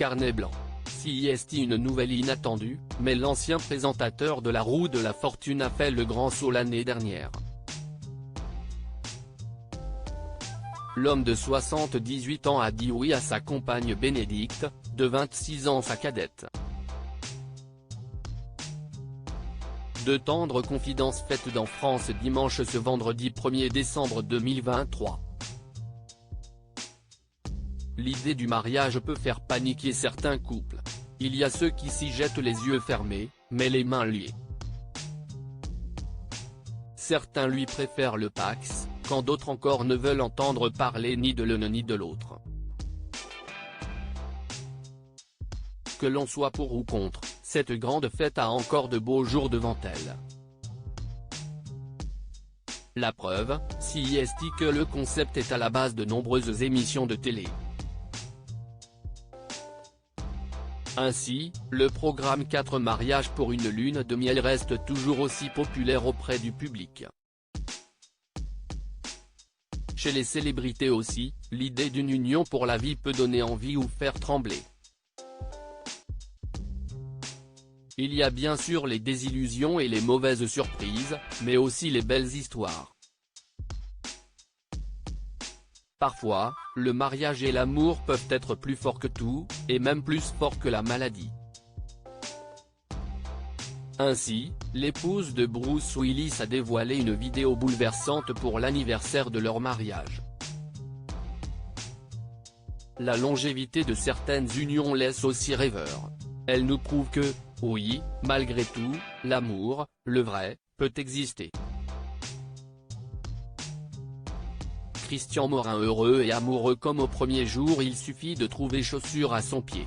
carnet blanc. CIST une nouvelle inattendue, mais l'ancien présentateur de la roue de la fortune a fait le grand saut l'année dernière. L'homme de 78 ans a dit oui à sa compagne Bénédicte, de 26 ans sa cadette. De tendres confidences faites dans France Dimanche ce vendredi 1er décembre 2023. L'idée du mariage peut faire paniquer certains couples. Il y a ceux qui s'y jettent les yeux fermés, mais les mains liées. Certains lui préfèrent le Pacs, quand d'autres encore ne veulent entendre parler ni de l'un ni de l'autre. Que l'on soit pour ou contre, cette grande fête a encore de beaux jours devant elle. La preuve, CIST que le concept est à la base de nombreuses émissions de télé. Ainsi, le programme 4 mariages pour une lune de miel reste toujours aussi populaire auprès du public. Chez les célébrités aussi, l'idée d'une union pour la vie peut donner envie ou faire trembler. Il y a bien sûr les désillusions et les mauvaises surprises, mais aussi les belles histoires. Parfois, le mariage et l'amour peuvent être plus forts que tout, et même plus forts que la maladie. Ainsi, l'épouse de Bruce Willis a dévoilé une vidéo bouleversante pour l'anniversaire de leur mariage. La longévité de certaines unions laisse aussi rêveur. Elle nous prouve que, oui, malgré tout, l'amour, le vrai, peut exister. Christian Morin heureux et amoureux comme au premier jour, il suffit de trouver chaussures à son pied.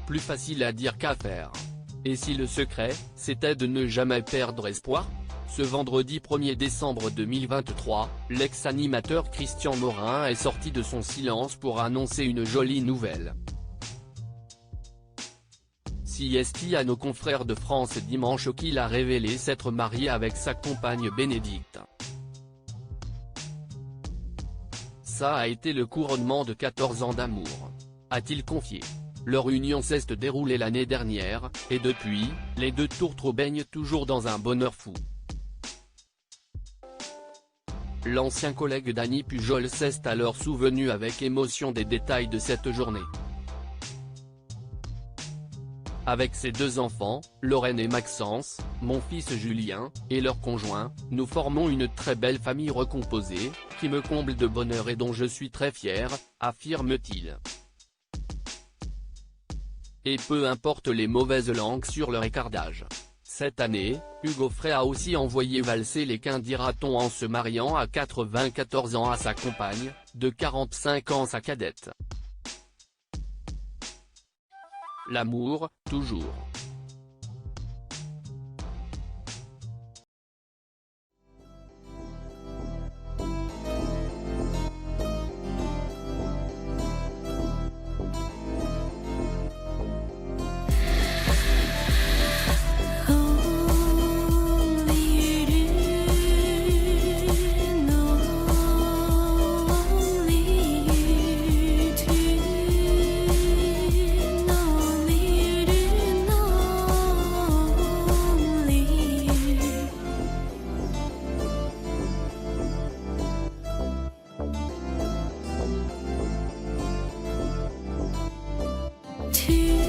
Plus facile à dire qu'à faire. Et si le secret, c'était de ne jamais perdre espoir ? Ce vendredi 1er décembre 2023, l'ex-animateur Christian Morin est sorti de son silence pour annoncer une jolie nouvelle. CIST à nos confrères de France Dimanche qu'il a révélé s'être marié avec sa compagne Bénédicte. Ça a été le couronnement de 14 ans d'amour, a-t-il confié. Leur union s'est déroulée l'année dernière, et depuis, les deux tourtereaux baignent toujours dans un bonheur fou. L'ancien collègue d'Annie Pujol s'est alors souvenu avec émotion des détails de cette journée. Avec ses deux enfants, Lorraine et Maxence, mon fils Julien, et leur conjoint, nous formons une très belle famille recomposée, qui me comble de bonheur et dont je suis très fier, affirme-t-il. Et peu importe les mauvaises langues sur leur écartage. Cette année, Hugo Frey a aussi envoyé valser les quins dira-t-on en se mariant à 94 ans à sa compagne, de 45 ans sa cadette. L'amour, toujours. To